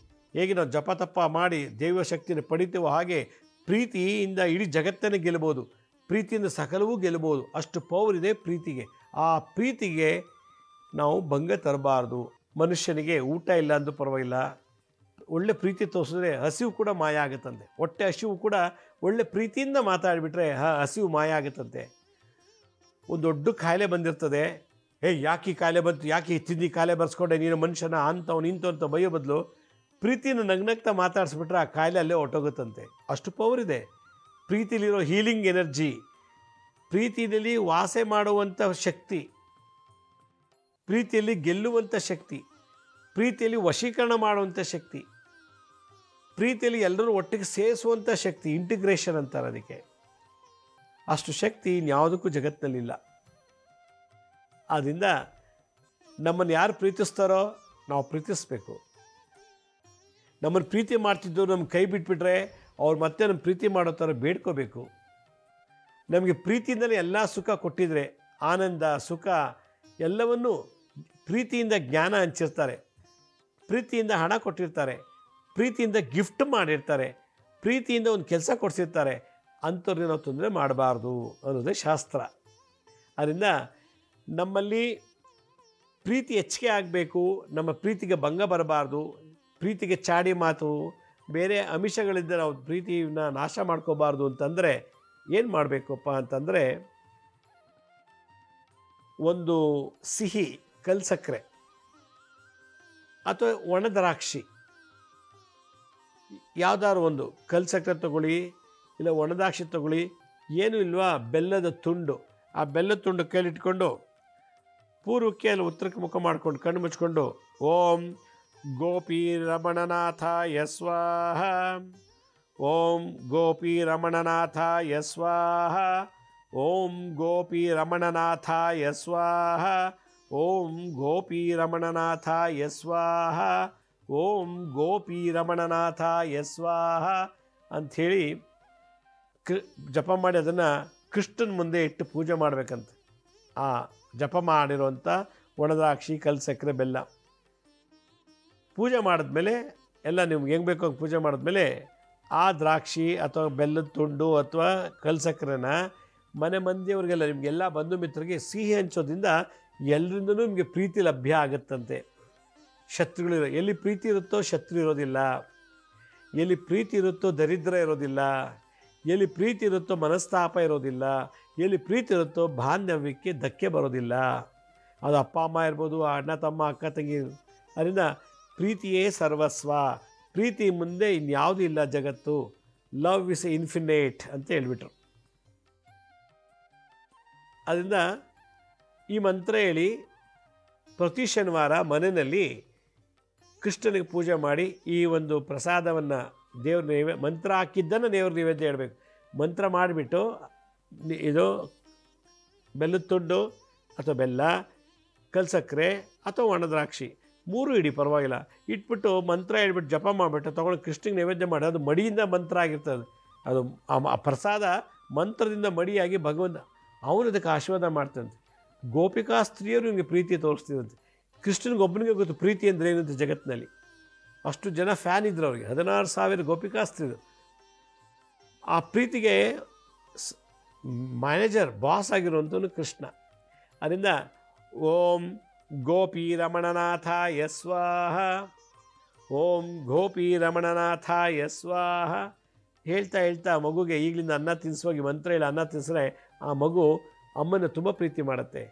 ಹೇಗೆ ನಾವು ಜಪ ತಪ ಮಾಡಿ ದೈವ ಶಕ್ತಿಯನ್ನು ಪಡಿತೀವೋ ಹಾಗೆ ಪ್ರೀತಿಯಿಂದ ಇಡೀ ಜಗತ್ತನ್ನೇ ಗೆಲ್ಲಬಹುದು, ಪ್ರೀತಿಯಿಂದ ಸಕಲವೂ ಗೆಲ್ಲಬಹುದು. ಅಷ್ಟು ಪವರ್ ಇದೆ ಪ್ರೀತಿಗೆ. ಆ ಪ್ರೀತಿಗೆ ನಾವು ಭಂಗ ತರಬಾರ್ದು. ಮನುಷ್ಯನಿಗೆ ಊಟ ಇಲ್ಲ ಅಂದ್ರೂ ಪರವಾಗಿಲ್ಲ, ಒಳ್ಳೆ ಪ್ರೀತಿ ತೋರಿಸಿದ್ರೆ ಹಸಿವು ಕೂಡ ಮಾಯ ಆಗುತ್ತಂತೆ. ಹೊಟ್ಟೆ ಹಸಿವು ಕೂಡ ಒಳ್ಳೆ ಪ್ರೀತಿಯಿಂದ ಮಾತಾಡಿಬಿಟ್ರೆ ಹಸಿವು ಮಾಯ ಆಗುತ್ತಂತೆ. ಒಂದು ದೊಡ್ಡ ಕಾಯಿಲೆ ಬಂದಿರ್ತದೆ, ಯಾಕೆ ಈ ಕಾಯಿಲೆ ಬಂತು, ಯಾಕೆ ತಿಂದು ಕಾಯಿಲೆ ಬರ್ಸ್ಕೊಂಡೆ ನೀನು ಮನುಷ್ಯನ ಅಂಥವ್ನು ನಿಂತು ಅಂತ ಬಯ್ಯೋ ಬದಲು ಪ್ರೀತಿನ ನಗ್ನಗ್ತಾ ಮಾತಾಡಿಸ್ಬಿಟ್ರೆ ಆ ಕಾಯಿಲೆ ಅಲ್ಲೇ ಹೊಟ್ಟೋಗುತ್ತಂತೆ. ಅಷ್ಟು ಪವರ್ ಇದೆ ಪ್ರೀತಿಲಿರೋ ಹೀಲಿಂಗ್ ಎನರ್ಜಿ, ಪ್ರೀತಿಯಲ್ಲಿ ವಾಸ ಮಾಡುವಂಥ ಶಕ್ತಿ, ಪ್ರೀತಿಯಲ್ಲಿ ಗೆಲ್ಲುವಂಥ ಶಕ್ತಿ, ಪ್ರೀತಿಯಲ್ಲಿ ವಶೀಕರಣ ಮಾಡುವಂಥ ಶಕ್ತಿ, ಪ್ರೀತಿಯಲ್ಲಿ ಎಲ್ಲರೂ ಒಟ್ಟಿಗೆ ಸೇರಿಸುವಂಥ ಶಕ್ತಿ, ಇಂಟಿಗ್ರೇಷನ್ ಅಂತಾರೆ ಅದಕ್ಕೆ. ಅಷ್ಟು ಶಕ್ತಿ ಇನ್ಯಾವುದಕ್ಕೂ ಜಗತ್ತಿನಲ್ಲಿಲ್ಲ. ಆದ್ದರಿಂದ ನಮ್ಮನ್ನು ಯಾರು ಪ್ರೀತಿಸ್ತಾರೋ ನಾವು ಪ್ರೀತಿಸಬೇಕು. ನಮ್ಮನ್ನು ಪ್ರೀತಿ ಮಾಡ್ತಿದ್ದು ನಮ್ಮ ಕೈ ಬಿಟ್ಬಿಟ್ರೆ ಅವ್ರು ಮತ್ತೆ ನಮ್ಮ ಪ್ರೀತಿ ಮಾಡೋ ಥರ ಬೇಡ್ಕೋಬೇಕು. ನಮಗೆ ಪ್ರೀತಿಯಿಂದಲೇ ಎಲ್ಲ ಸುಖ ಕೊಟ್ಟಿದ್ರೆ, ಆನಂದ ಸುಖ ಎಲ್ಲವನ್ನೂ ಪ್ರೀತಿಯಿಂದ ಜ್ಞಾನ ಹಂಚಿರ್ತಾರೆ, ಪ್ರೀತಿಯಿಂದ ಹಣ ಕೊಟ್ಟಿರ್ತಾರೆ, ಪ್ರೀತಿಯಿಂದ ಗಿಫ್ಟ್ ಮಾಡಿರ್ತಾರೆ, ಪ್ರೀತಿಯಿಂದ ಒಂದು ಕೆಲಸ ಕೊಡಿಸಿರ್ತಾರೆ. ಅಂಥವ್ರಿಗೆ ನಾವು ತೊಂದರೆ ಮಾಡಬಾರ್ದು ಅನ್ನೋದೇ ಶಾಸ್ತ್ರ. ಅದರಿಂದ ನಮ್ಮಲ್ಲಿ ಪ್ರೀತಿ ಹೆಚ್ಚಿಗೆ ಆಗಬೇಕು, ನಮ್ಮ ಪ್ರೀತಿಗೆ ಭಂಗ ಬರಬಾರ್ದು. ಪ್ರೀತಿಗೆ ಚಾಡಿ ಮಾತು, ಬೇರೆ ಅಂಶಗಳಿಂದ ನಾವು ಪ್ರೀತಿನ ನಾಶ ಮಾಡ್ಕೋಬಾರ್ದು ಅಂತಂದರೆ ಏನು ಮಾಡಬೇಕಪ್ಪ ಅಂತಂದರೆ, ಒಂದು ಸಿಹಿ ಕಲ್ಸಕ್ಕರೆ ಅಥವಾ ಒಣ ದ್ರಾಕ್ಷಿ ಯಾವ್ದಾದ್ರು ಒಂದು ಕಲ್ಸಕ್ಕರೆ ತಗೊಳ್ಳಿ, ಇಲ್ಲ ಒಣ ದ್ರಾಕ್ಷಿ ತಗೊಳ್ಳಿ, ಏನೂ ಇಲ್ವಾ ಬೆಲ್ಲದ ತುಂಡು, ಆ ಬೆಲ್ಲದ ತುಂಡು ಕೈಲಿಟ್ಕೊಂಡು ಪೂರ್ವಕ್ಕೆ ಅಲ್ಲಿ ಉತ್ತರಕ್ಕೆ ಮುಖ ಮಾಡ್ಕೊಂಡು ಕಣ್ಣು ಮುಚ್ಕೊಂಡು ಓಂ ಗೋಪಿ ರಮಣನಾಥಾಯ ಸ್ವಾಹ, ಓಂ ಗೋಪಿ ರಮಣನಾಥಾಯ ಸ್ವಾಹ, ಓಂ ಗೋಪಿ ರಮಣನಾಥಾಯ ಸ್ವಾಹ, ಓಂ ಗೋಪಿ ರಮಣನಾಥಾಯ ಸ್ವಾಹ, ಓಂ ಗೋಪಿ ರಮಣನಾಥಾಯ ಸ್ವಾಹ ಅಂಥೇಳಿ ಜಪ ಮಾಡಿ ಅದನ್ನು ಕೃಷ್ಣನ ಮುಂದೆ ಇಟ್ಟು ಪೂಜೆ ಮಾಡಬೇಕಂತೆ. ಆ ಜಪ ಮಾಡಿರೋಂಥ ಒಣದ್ರಾಕ್ಷಿ ಕಲ್ಸಕ್ಕರೆ ಬೆಲ್ಲ ಪೂಜೆ ಮಾಡಿದ್ಮೇಲೆ ಎಲ್ಲ ನಿಮ್ಗೆ ಹೆಂಗೆ ಬೇಕೋ ಹಂಗೆ ಪೂಜೆ ಮಾಡಿದ್ಮೇಲೆ ಆ ದ್ರಾಕ್ಷಿ ಅಥವಾ ಬೆಲ್ಲದ ತುಂಡು ಅಥವಾ ಕಲ್ಸಕ್ಕರೆನ ಮನೆ ಮಂದಿಯವರಿಗೆಲ್ಲ ನಿಮಗೆಲ್ಲ ಬಂಧು ಮಿತ್ರರಿಗೆ ಸಿಹಿ ಹಂಚೋದ್ರಿಂದ ಎಲ್ಲರಿಂದಲೂ ನಿಮಗೆ ಪ್ರೀತಿ ಲಭ್ಯ ಆಗುತ್ತಂತೆ. ಶತ್ರುಗಳಿರೋ ಎಲ್ಲಿ ಪ್ರೀತಿ ಇರುತ್ತೋ ಶತ್ರು ಇರೋದಿಲ್ಲ, ಎಲ್ಲಿ ಪ್ರೀತಿ ಇರುತ್ತೋ ದರಿದ್ರ ಇರೋದಿಲ್ಲ, ಎಲ್ಲಿ ಪ್ರೀತಿ ಇರುತ್ತೋ ಮನಸ್ತಾಪ ಇರೋದಿಲ್ಲ, ಎಲ್ಲಿ ಪ್ರೀತಿ ಇರುತ್ತೋ ಬಾಂಧವ್ಯಕ್ಕೆ ಧಕ್ಕೆ ಬರೋದಿಲ್ಲ. ಅದು ಅಪ್ಪ ಅಮ್ಮ ಇರ್ಬೋದು, ಅಣ್ಣ ತಮ್ಮ ಅಕ್ಕ ತಂಗಿ. ಅದರಿಂದ ಪ್ರೀತಿಯೇ ಸರ್ವಸ್ವ, ಪ್ರೀತಿ ಮುಂದೆ ಇನ್ಯಾವುದೂ ಇಲ್ಲ ಜಗತ್ತು. ಲವ್ ಇಸ್ ಇನ್ಫಿನೇಟ್ ಅಂತ ಹೇಳ್ಬಿಟ್ರು. ಅದರಿಂದ ಈ ಮಂತ್ರ ಹೇಳಿ ಪ್ರತಿ ಶನಿವಾರ ಮನೆಯಲ್ಲಿ ಕೃಷ್ಣನಿಗೆ ಪೂಜೆ ಮಾಡಿ ಈ ಒಂದು ಪ್ರಸಾದವನ್ನು ದೇವ್ರ ಮಂತ್ರ ಹಾಕಿದ್ದನ್ನು ದೇವ್ರ ನೈವೇದ್ಯ ಹೇಳಬೇಕು. ಮಂತ್ರ ಮಾಡಿಬಿಟ್ಟು ಇದು ಬೆಲ್ಲದ ತುಂಡು ಅಥವಾ ಬೆಲ್ಲ, ಕಲ್ಸಕ್ಕರೆ ಅಥವಾ ಒಣದ್ರಾಕ್ಷಿ ಮೂರು ಇಡಿ ಪರವಾಗಿಲ್ಲ, ಇಟ್ಬಿಟ್ಟು ಮಂತ್ರ ಹೇಳ್ಬಿಟ್ಟು ಜಪ ಮಾಡಿಬಿಟ್ಟು ತೊಗೊಂಡು ಕೃಷ್ಣನಿಗೆ ನೈವೇದ್ಯ ಮಾಡಿ. ಅದು ಮಡಿಯಿಂದ ಮಂತ್ರ ಆಗಿರ್ತದೆ. ಅದು ಆ ಪ್ರಸಾದ ಮಂತ್ರದಿಂದ ಮಡಿಯಾಗಿ ಭಗವಂತ ಅವನು ಅದಕ್ಕೆ ಆಶೀರ್ವಾದ ಮಾಡ್ತಂತೆ. ಗೋಪಿಕಾ ಸ್ತ್ರೀಯರು ನಿಮಗೆ ಪ್ರೀತಿ ತೋರಿಸ್ತಿದಂತೆ. ಕೃಷ್ಣನಿಗೊಬ್ಬನಿಗೆ ಗೊತ್ತು ಪ್ರೀತಿ ಅಂದರೆ ಏನಂತ ಜಗತ್ತಿನಲ್ಲಿ. ಅಷ್ಟು ಜನ ಫ್ಯಾನ್ ಇದ್ರು ಅವ್ರಿಗೆ, 16,000 ಗೋಪಿಕಾ ಸ್ತ್ರೀಯರು. ಆ ಪ್ರೀತಿಗೆ ಮ್ಯಾನೇಜರ್ ಬಾಸ್ ಆಗಿರುವಂಥವನು ಕೃಷ್ಣ. ಅದರಿಂದ ಓಂ ಗೋಪಿ ರಮಣನಾಥಾಯ ಸ್ವಾಹ, ಓಂ ಗೋಪಿ ರಮಣನಾಥಾಯ ಸ್ವಾಹ ಹೇಳ್ತಾ ಹೇಳ್ತಾ ಮಗುಗೆ ಈಗಲಿಂದ ಅನ್ನ ತಿನ್ನಿಸುವಾಗಿ ಮಂತ್ರ ಹೇಳಿ ಅನ್ನ ತಿನ್ನಿಸ್ರೆ ಆ ಮಗು ಅಮ್ಮನ ತುಂಬ ಪ್ರೀತಿ ಮಾಡುತ್ತೆ.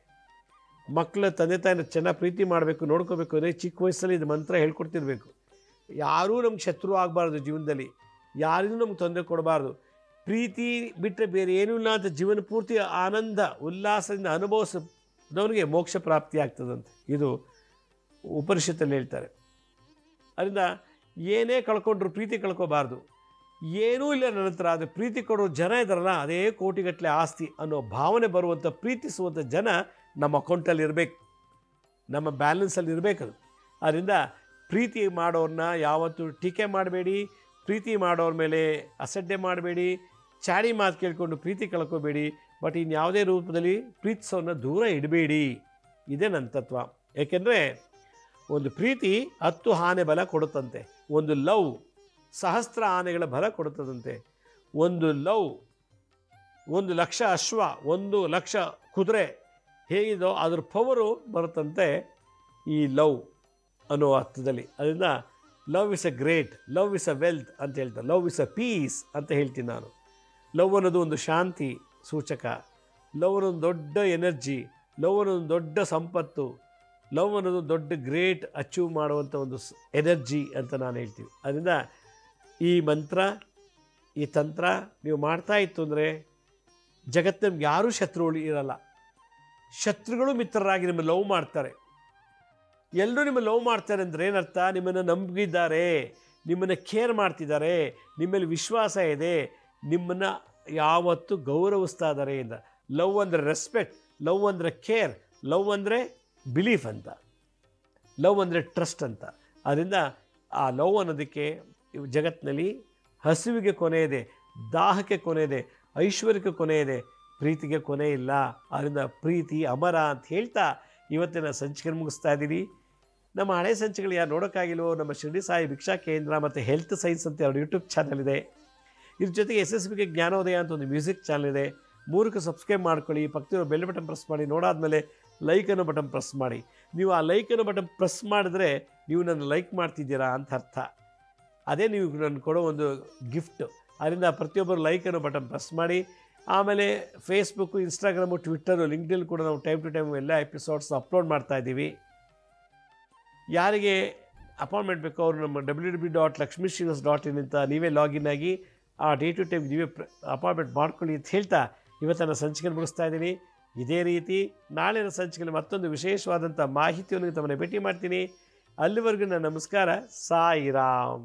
ಮಕ್ಕಳ ತಂದೆ ತಾಯಿನ ಚೆನ್ನಾಗಿ ಪ್ರೀತಿ ಮಾಡಬೇಕು, ನೋಡ್ಕೋಬೇಕು ಅಂದರೆ ಚಿಕ್ಕ ವಯಸ್ಸಲ್ಲಿ ಇದು ಮಂತ್ರ ಹೇಳ್ಕೊಡ್ತಿರ್ಬೇಕು. ಯಾರೂ ನಮ್ಗೆ ಶತ್ರು ಆಗಬಾರ್ದು ಜೀವನದಲ್ಲಿ, ಯಾರಿಗೂ ನಮ್ಗೆ ತೊಂದರೆ ಕೊಡಬಾರ್ದು. ಪ್ರೀತಿ ಬಿಟ್ಟರೆ ಬೇರೆ ಏನೂ ಇಲ್ಲ ಅಂತ ಜೀವನ ಪೂರ್ತಿ ಆನಂದ ಉಲ್ಲಾಸದಿಂದ ಅನುಭವಿಸಿದವನಿಗೆ ಮೋಕ್ಷ ಪ್ರಾಪ್ತಿ ಆಗ್ತದಂತೆ. ಇದು ಉಪನಿಷತ್ತಲ್ಲಿ ಹೇಳ್ತಾರೆ. ಅದರಿಂದ ಏನೇ ಕಳ್ಕೊಂಡ್ರು ಪ್ರೀತಿ ಕಳ್ಕೋಬಾರ್ದು. ಏನೂ ಇಲ್ಲ ನನ್ನ ಹತ್ರ, ಅದು ಪ್ರೀತಿ ಕೊಡೋ ಜನ ಇದ್ದಾರಲ್ಲ ಅದೇ ಕೋಟಿಗಟ್ಟಲೆ ಆಸ್ತಿ ಅನ್ನೋ ಭಾವನೆ ಬರುವಂಥ ಪ್ರೀತಿಸುವಂಥ ಜನ ನಮ್ಮ ಅಕೌಂಟಲ್ಲಿ ಇರಬೇಕು, ನಮ್ಮ ಬ್ಯಾಲೆನ್ಸಲ್ಲಿ ಇರಬೇಕದು. ಅದರಿಂದ ಪ್ರೀತಿ ಮಾಡೋರನ್ನ ಯಾವತ್ತೂ ಟೀಕೆ ಮಾಡಬೇಡಿ, ಪ್ರೀತಿ ಮಾಡೋರ ಮೇಲೆ ಅಸಡ್ಡೆ ಮಾಡಬೇಡಿ, ಚಾಡಿ ಮಾತು ಕೇಳಿಕೊಂಡು ಪ್ರೀತಿ ಕಳ್ಕೋಬೇಡಿ. ಬಟ್ ಇನ್ಯಾವುದೇ ರೂಪದಲ್ಲಿ ಪ್ರೀತಿಸೋನ್ನ ದೂರ ಇಡಬೇಡಿ. ಇದೇ ನನ್ನ ತತ್ವ. ಏಕೆಂದರೆ ಒಂದು ಪ್ರೀತಿ 10 ಆನೆ ಬಲ ಕೊಡುತ್ತಂತೆ, ಒಂದು ಲವ್ 1000 ಆನೆಗಳ ಬಲ ಕೊಡುತ್ತದಂತೆ, ಒಂದು ಲವ್ 1,00,000 ಅಶ್ವ, 1,00,000 ಕುದುರೆ ಹೇಗಿದೋ ಅದ್ರ ಪವರು ಬರುತ್ತಂತೆ ಈ ಲವ್ ಅನ್ನೋ ಅರ್ಥದಲ್ಲಿ. ಅದರಿಂದ love is a great, love is a wealth ಅಂತ ಹೇಳ್ತಾರೆ, ಲವ್ ಇಸ್ ಅ ಪೀಸ್ ಅಂತ ಹೇಳ್ತೀನಿ ನಾನು. ಲವ್ ಅನ್ನೋದು ಒಂದು ಶಾಂತಿ ಸೂಚಕ, ಲವ್ ಅನ್ನೋದು ದೊಡ್ಡ ಎನರ್ಜಿ, ಲವ್ ಅನ್ನೋದು ದೊಡ್ಡ ಸಂಪತ್ತು, ಲವ್ ಅನ್ನೋದು ದೊಡ್ಡ ಗ್ರೇಟ್ ಅಚೀವ್ ಮಾಡುವಂಥ ಒಂದು ಎನರ್ಜಿ ಅಂತ ನಾನು ಹೇಳ್ತೀವಿ. ಅದರಿಂದ ಈ ಮಂತ್ರ, ಈ ತಂತ್ರ ನೀವು ಮಾಡ್ತಾ ಇತ್ತು ಅಂದರೆ ಜಗತ್ತಿನ ಯಾರೂ ಶತ್ರುಗಳು ಇರಲ್ಲ. ಶತ್ರುಗಳು ಮಿತ್ರರಾಗಿ ನಿಮ್ಮ ಲವ್ ಮಾಡ್ತಾರೆ. ಎಲ್ಲರೂ ನಿಮ್ಮ ಲವ್ ಮಾಡ್ತಾರೆ ಅಂದರೆ ಏನರ್ಥ? ನಿಮ್ಮನ್ನು ನಂಬಿದ್ದಾರೆ, ನಿಮ್ಮನ್ನು ಕೇರ್ ಮಾಡ್ತಿದ್ದಾರೆ, ನಿಮ್ಮಲ್ಲಿ ವಿಶ್ವಾಸ ಇದೆ, ನಿಮ್ಮನ್ನು ಯಾವತ್ತೂ ಗೌರವಿಸ್ತಾ ಇದ್ದಾರೆ ಇಂದ. ಲವ್ ಅಂದರೆ ರೆಸ್ಪೆಕ್ಟ್, ಲವ್ ಅಂದರೆ ಕೇರ್, ಲವ್ ಅಂದರೆ ಬಿಲೀಫ್ ಅಂತ, ಲವ್ ಅಂದರೆ ಟ್ರಸ್ಟ್ ಅಂತ. ಆದ್ದರಿಂದ ಆ ಲವ್ ಅನ್ನೋದಕ್ಕೆ ಜಗತ್ತಿನಲ್ಲಿ ಹಸಿವಿಗೆ ಕೊನೆ ಇದೆ, ದಾಹಕ್ಕೆ ಕೊನೆ ಇದೆ, ಐಶ್ವರ್ಯಕ್ಕೆ ಕೊನೆ ಇದೆ, ಪ್ರೀತಿಗೆ ಕೊನೆ ಇಲ್ಲ. ಆದ್ದರಿಂದ ಪ್ರೀತಿ ಅಮರ ಅಂತ ಹೇಳ್ತಾ ಇವತ್ತಿನ ಸಂಚಿಕೆ ಮುಗಿಸ್ತಾ ಇದ್ದೀನಿ. ನಮ್ಮ ಹಳೆ ಸಂಚಿಕೆಗಳು ಯಾರು ನೋಡೋಕ್ಕಾಗಿಲ್ವೋ ನಮ್ಮ ಶಿರ್ಡಿ ಸಾಯಿ ಭಿಕ್ಷಾ ಕೇಂದ್ರ ಮತ್ತು ಹೆಲ್ತ್ ಸೈನ್ಸ್ ಅಂತ ಎರಡು ಯೂಟ್ಯೂಬ್ ಚಾನಲ್ ಇದೆ. ಇದ್ರ ಜೊತೆಗೆ SSBK ಜ್ಞಾನೋದಯ ಅಂತ ಒಂದು ಮ್ಯೂಸಿಕ್ ಚಾನಲ್ ಇದೆ. 3ಕ್ಕೆ ಸಬ್ಸ್ಕ್ರೈಬ್ ಮಾಡ್ಕೊಳ್ಳಿ, ಪಕ್ಕದಲ್ಲಿರೋ ಬೆಲ್ ಬಟನ್ ಪ್ರೆಸ್ ಮಾಡಿ, ನೋಡಾದ್ಮೇಲೆ ಲೈಕ್ ಅನ್ನೋ ಬಟನ್ ಪ್ರೆಸ್ ಮಾಡಿ. ನೀವು ಆ ಲೈಕ್ ಅನ್ನೋ ಬಟನ್ ಪ್ರೆಸ್ ಮಾಡಿದ್ರೆ ನೀವು ನನ್ನ ಲೈಕ್ ಮಾಡ್ತಿದ್ದೀರಾ ಅಂತ ಅರ್ಥ. ಅದೇ ನೀವು ನನ್ನ ಕೊಡೋ ಒಂದು ಗಿಫ್ಟ್. ಅದರಿಂದ ಪ್ರತಿಯೊಬ್ಬರು ಲೈಕ್ ಅನ್ನೋ ಬಟನ್ ಪ್ರೆಸ್ ಮಾಡಿ. ಆಮೇಲೆ ಫೇಸ್ಬುಕ್ಕು, ಇನ್ಸ್ಟಾಗ್ರಾಮು, ಟ್ವಿಟ್ಟರು, ಲಿಂಕ್ಡ್ಇನ್ ಕೂಡ ನಾವು ಟೈಮ್ ಟು ಟೈಮ್ ಎಲ್ಲ ಎಪಿಸೋಡ್ಸ್ ಅಪ್ಲೋಡ್ ಮಾಡ್ತಾ ಇದ್ದೀವಿ. ಯಾರಿಗೆ ಅಪಾಯಿಂಟ್ಮೆಂಟ್ ಬೇಕೋ ಅವರು ನಮ್ಮ www.laxmishrivas.in ಅಂತ ನೀವೇ ಲಾಗಿನ್ ಆಗಿ ಆ ಡೇ ಟು ಟೈಮ್ ನೀವೇ ಅಪಾಯಿಂಟ್ಮೆಂಟ್ ಮಾಡ್ಕೊಳ್ಳಿ ಅಂತ ಹೇಳ್ತಾ ಇವತ್ತನ್ನು ಸಂಚಿಕೆ ಮುಗಿಸ್ತಾ ಇದ್ದೀನಿ. ಇದೇ ರೀತಿ ನಾಳಿನ ಸಂಚಿಕೆಯಲ್ಲಿ ಮತ್ತೊಂದು ವಿಶೇಷವಾದಂಥ ಮಾಹಿತಿಯನ್ನು ತಮ್ಮನ್ನು ಭೇಟಿ ಮಾಡ್ತೀನಿ. ಅಲ್ಲಿವರೆಗೂ ನನ್ನ ನಮಸ್ಕಾರ. ಸಾಯಿರಾಮ್.